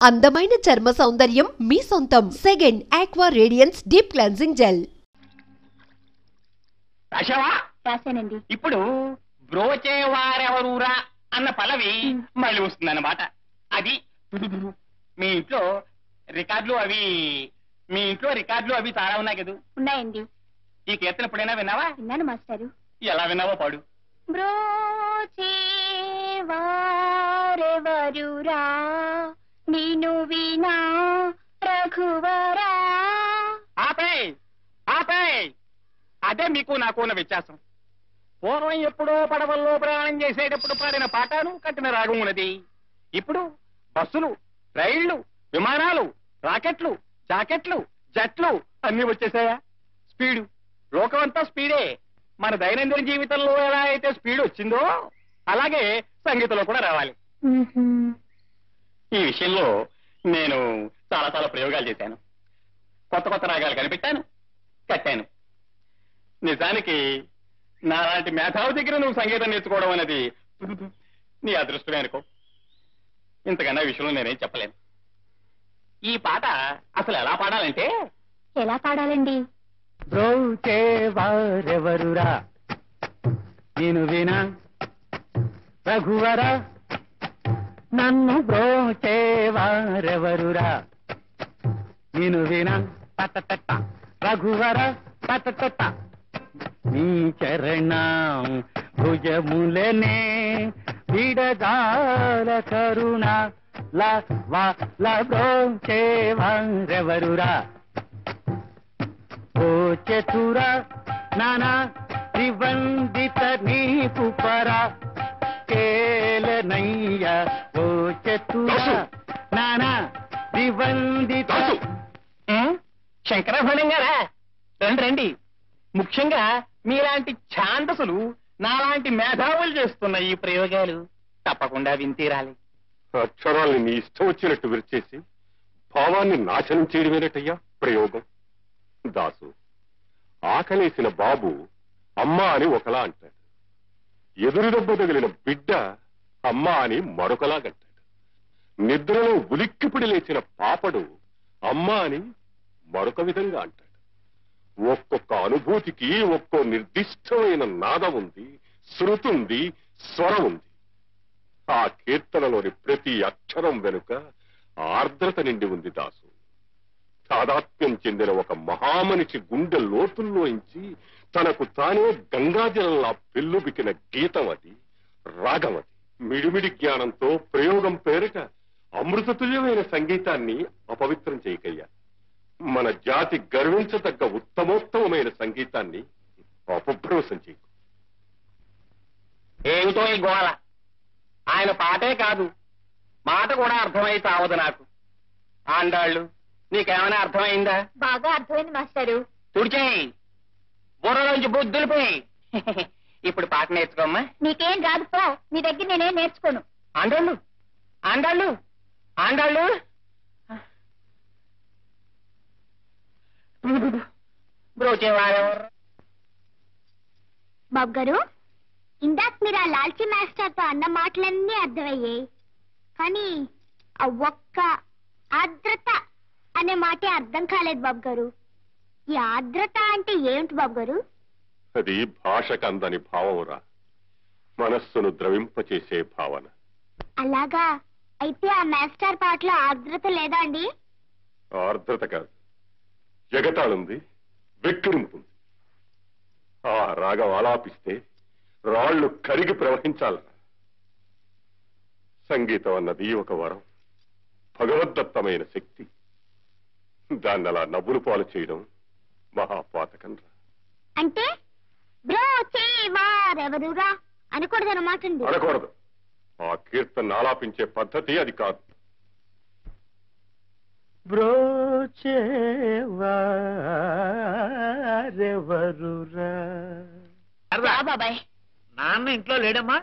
అందమైన చర్మ సౌందర్యం మీ సొంతం. Second aqua radiance deep cleansing gel. రాశావా? రాశానండి. ఇప్పుడు బ్రోచేవారెవరూరా అన్న పల్లవి మళ్ళీ వస్తుందన్నమాట. అది మీ ఇంట్లో రికార్డులు అవి చాలా ఉన్నాయి కదా? ఉన్నాయండి. ఈ కీర్తన ఎప్పుడైనా విన్నావా? విన్నాను మాస్టారు. ఎలా విన్నావో పాడు. బ్రోచేవారెవరూరా నిను వినా రఘువరా. ఆపే అదే మీకు నాకు ఉన్న వ్యత్యాసం. పూర్వం ఎప్పుడో పడవల్లో ప్రయాణం చేసేటప్పుడు పాడిన పాటను కట్టిన రాగం ఉన్నది. ఇప్పుడు బస్సులు, రైళ్లు, విమానాలు, రాకెట్లు, జాకెట్లు, జట్లు అన్ని వచ్చేసాయా? స్పీడు, లోకమంతా స్పీడే. మన దైనందిన జీవితంలో ఎలా అయితే స్పీడ్ వచ్చిందో అలాగే సంగీతంలో కూడా రావాలి. ఈ విషయంలో నేను చాలా చాలా ప్రయోగాలు చేశాను. కొత్త కొత్త రాగాలు కనిపెట్టాను, కట్టాను. నిజానికి నాలాంటి మేధావి దగ్గర నువ్వు సంగీతం నేర్చుకోవడం అనేది నీ అదృష్టమే అనుకో. ఇంతకన్నా విషయంలో నేనేం చెప్పలేను. ఈ పాట అసలు ఎలా పాడాలంటే, ఎలా పాడాలండి? బ్రోచేవారెవరురా నేను వినా రఘువరా, నన్ను బ్రోచేవారెవరురా నేను వినా తట రఘువర తట. నీ చరణం భుజములనే విడదాల కరుణ బ్రోచేవారెవరురా. ఓ చతుర నానా త్రివందిత నీకు పరా కేలనయ్య. ఓ చతుర నానా త్రివందిత. శంకరభరణం గారా, రండి. ముఖ్యంగా మీలాంటి ఛాందసులు నాలాంటి మేధావులు చేస్తున్న ఈ ప్రయోగాలు తప్పకుండా వింతీరాలి. అక్షరాల్ని నీ ఇష్టం వచ్చినట్టు విరిచేసి భావాన్ని నాశనం చేయడమేనటయ్యా ప్రయోగం. దాసు, ఆకలేసిన బాబు అమ్మా అని ఒకలా అంటాడు, ఎదురు దెబ్బ తగిలిన బిడ్డ అమ్మా అని మరొకలాగంటాడు, నిద్రలో ఉలిక్కిపిడి లేచిన పాపడు అమ్మా అని మరొక విధంగా అంటాడు. ఒక్కొక్క అనుభూతికి ఒక్కో నిర్దిష్టమైన నాదం ఉంది, శృతుంది, స్వరం ఉంది. ఆ కీర్తనలోని ప్రతి అక్షరం వెనుక ఆర్ద్రత నిండి ఉంది దాసు. తాదాత్మ్యం చెందిన ఒక మహామనిషి గుండె లోతుల్లోంచి తనకు తానే గంగాజలంలా పెళ్ళుబికిన గీతం అది, రాగం అది. మిడిమిడి జ్ఞానంతో ప్రయోగం పేరిట అమృతతుల్యమైన సంగీతాన్ని అపవిత్రం చేయకయ్యా. మన జాతి గర్వించదగ్గ ఉత్తమోత్తమైన సంగీతాన్ని అపభ్రంశం చేయకు. ఏమిటో ఈ గోళ! ఆయన పాటే కాదు, మాట కూడా అర్థమై చావదు నాకు. ఆండాళ్ళు, నీకేమైనా అర్థమైందా? బాగా అర్థమైంది మాస్టారు. తుడిచేయి, బుర్రలోంచి బుద్ధులు పోయి. ఇప్పుడు పాట నేర్చుకోమ్మా. నీకేం రాదు పో, నీ దగ్గర నేనేం నేర్చుకోను. ఆండాళ్ళు ఆండాళ్ళు ఆండాళ్ళు బ్రోచేవారెవరు? బాబు గారు, ఇందాక మీరు ఆ లాల్చీ మాస్టర్తో అన్న మాటలన్నీ అర్థమయ్యాయి, కానీ ఆ ఒక్క ఆర్ద్రత అనే మాటే అర్థం కాలేదు బాబు గారు. ఈ ఆర్ద్రత అంటే ఏమిటి బాబు గారు? అది భాషకు అందని భావమురా, మనస్సును ద్రవింపచేసే భావన. అలాగా? అయితే ఆ మాస్టర్ పాటలో ఆర్ద్రత లేదా అండి? ఆర్ద్రత కాదు, జగతాళుంది, వెక్కిరింపుంది. ఆ రాగం ఆలాపిస్తే రాళ్లు కరిగి ప్రవహించాలరా. సంగీతం అన్నది ఒక వరం, భగవద్దత్తమైన శక్తి. దాన్ని అలా నవ్వులు పాలు చేయడం మహాపాతకం రా. అంటే బ్రోచేవారెవరురా అనకూడదన్నమాట. అనకూడదు. ఆ కీర్తన ఆలాపించే పద్ధతి అది కాదు. బ్రోచేవారెవరురా. బాబాయ్, నాన్న ఇంట్లో లేడమ్మా?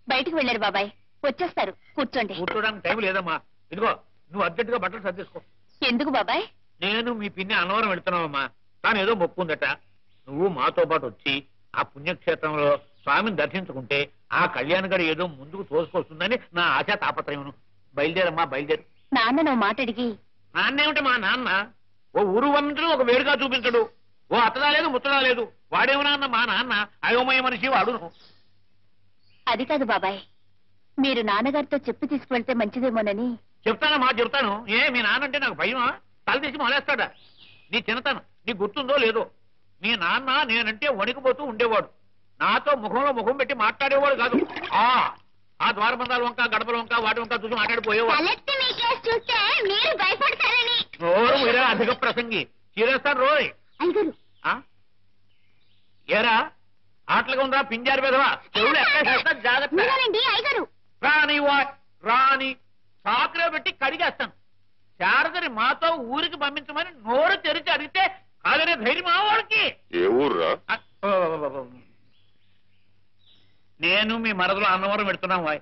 బయటికి వెళ్ళారు బాబాయ్, వచ్చేస్తారు. కూర్చోండి. కూర్చోడానికి టైం లేదమ్మా. ఇదిగో నువ్వు అర్జెంటుగా బట్టలు సర్దేసుకో. ఎందుకు బాబాయ్? నేను మీ పిన్ని అన్నవరం వెళ్తున్నావమ్మా. తాను ఏదో మొక్కుందట. నువ్వు మాతో పాటు వచ్చి ఆ పుణ్యక్షేత్రంలో స్వామిని దర్శించుకుంటే ఆ కళ్యాణ్ గడి ఏదో ముందుకు తోసుకొస్తుందని నా ఆశా తాపత్రయమును. బయలుదేరమ్మా, బయలుదేరు. నాన్న నువ్వు మాట అడిగి. నాన్నేమిటి మా నాన్న? ఓ ఊరు వంటలు ఒక వేరుగా చూపించడు, ఓ అత్తడా లేదు ముత్తడా లేదు. వాడేమన్నా అన్న మా నాన్న అయోమయ మనిషి వాడును. అది కాదు బాబాయ్, మీరు నాన్నగారితో చెప్పి తీసుకువెళ్తే మంచిదేమోనని. చెప్తానమ్మా చెప్తాను. మీ నాన్న అంటే నాకు భయమా? తల తీసి మొలేస్తాడా? నీ చిన్నతనం నీ గుర్తుందో లేదో? మీ నాన్న నేనంటే వణికిపోతూ ఉండేవాడు. నాతో ముఖంలో ముఖం పెట్టి మాట్లాడేవాడు కాదు. ఆ ద్వారబంధాల వంక గడపల వంక వాటి వంక చూసి మాట్లాడిపోయేవాడు. నోరు మీరా అధిక ప్రసంగి. చీరేస్తాను రోయ్. ఏరా ఆటలుగా ఉందా పింజారి పెదవా? చెవులు ఎక్కడ జాగ్రత్త. రాని సాకులో పెట్టి కడిగేస్తాను. శారదని మాతో ఊరికి పంపించమని నోరు తెరిచి అడిగితే కాదనే ధైర్యం వాడికి. ఏ ఊర్రా? నేను మీ మరదలో అన్నవరం పెడుతున్నాం వాయ్.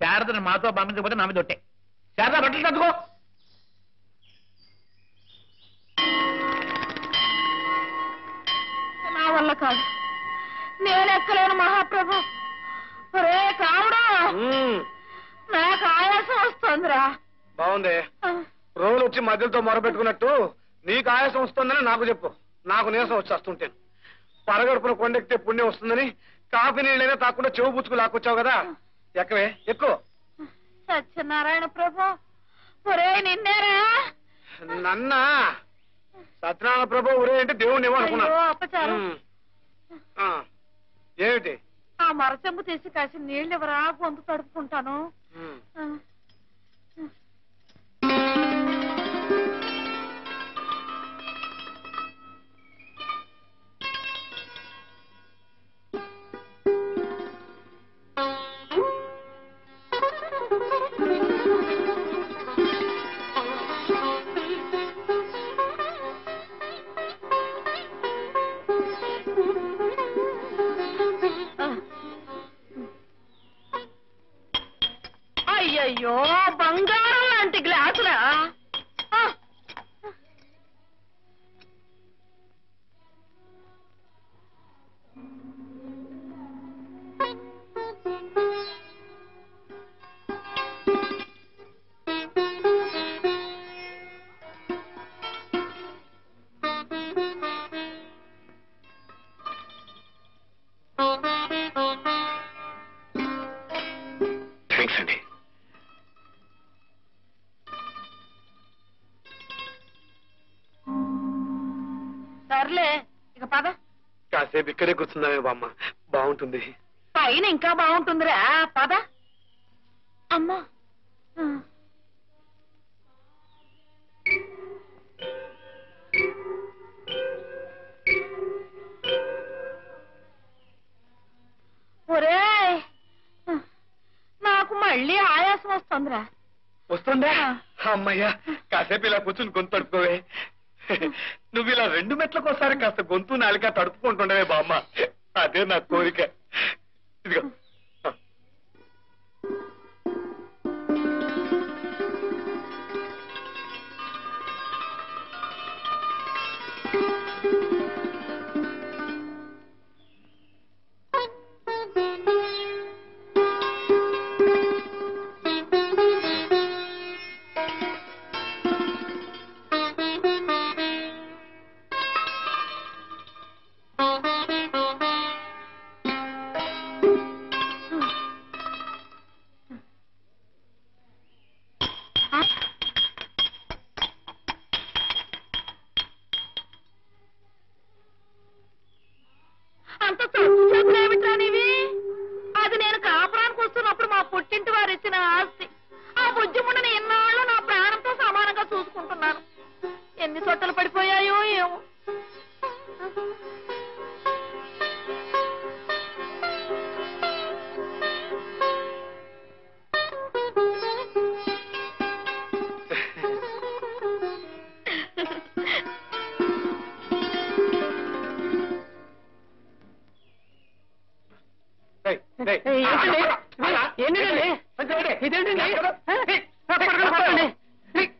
శారదని మాతో పంపించకపోతే నా మీద దొట్టే. శారద బట్టలు కట్టుకో. నా వల్ల కాదు, నేను ఎక్కలేను మహాప్రభు. రే కావుడా, నాకు ఆయాసం వస్తుందిరా. బాగుంది. రోజులు వచ్చి మధ్యలతో మొరబెట్టుకున్నట్టు నీకు ఆయాసం వస్తుందని నాకు చెప్పు. నాకు నీరసం వచ్చేస్తుంటాను. పరగడుపున కొండెక్కితే పుణ్యం వస్తుందని కాఫీ నీళ్ళైనా తాకుండా చెవు పుచ్చుకు లాక్కొచ్చావు కదా. ఎక్కవే ఎక్కువ. సత్యనారాయణ ప్రభు, ఒరే నిన్నేరా? నన్న సత్యనారాయణ ప్రభు ఒరే అంటే దేవుణ్ణి ఏమనుకున్నా. అపచారం. ఏమిటి? ఆ మరచెంబు తీసి కాసి నీళ్ళు ఎవరా, గొంతు తడుపుకుంటాను. అయ్యయ్యో, బంగారం లాంటి గ్లాసులా? థ్యాంక్స్ అండి. సర్లే ఇక పద. కాసేపు ఇక్కడే కూర్చుందామే బామ్మ, బాగుంటుంది. పైన ఇంకా బాగుంటుందిరా, పద. అమ్మా ఒరే, నాకు మళ్ళీ ఆయాసం వస్తుందిరా. వస్తుందా? అమ్మయ్యా, కాసేపు ఇలా కూర్చుని గొంతు తడుపుకోవే. నువ్వు ఇలా 2 మెట్లకోసారి కాస్త గొంతు నాలిక తడుపుకుంటుండవే బామ్మ, అదే నా కోరిక. ఇదిగో. అంత చదువులేమిట్రా నీవి? అది నేను కాపురానికి వస్తున్నప్పుడు మా పుట్టింటి వారు ఇచ్చిన ఆస్తి. ఆ బుజ్జిముండని ఎన్నాళ్ళు నా ప్రాణంతో సమానంగా చూసుకుంటున్నాను. ఎన్ని సొట్టలు పడిపోయాయో ఏమో.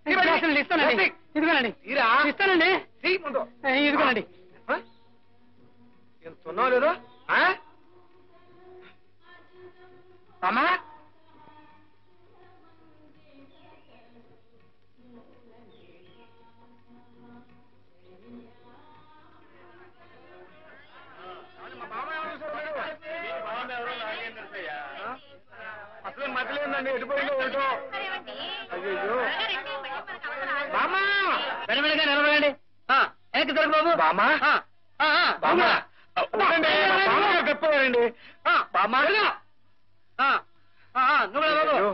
ఇదిగోనండి, ఇస్తానండి. ఇదిగోనండి. ఎంతున్నావు లేదు అమ్మా? కానీ ఎటుపోయిందో ఏమిటో. అయ్యో బామ్మా వెనవెనగా నిలబడండి. వెనక్కి తిరగ బాబు. బామ్మా బామ్మా చెప్పారండి బామ్మా నువ్వు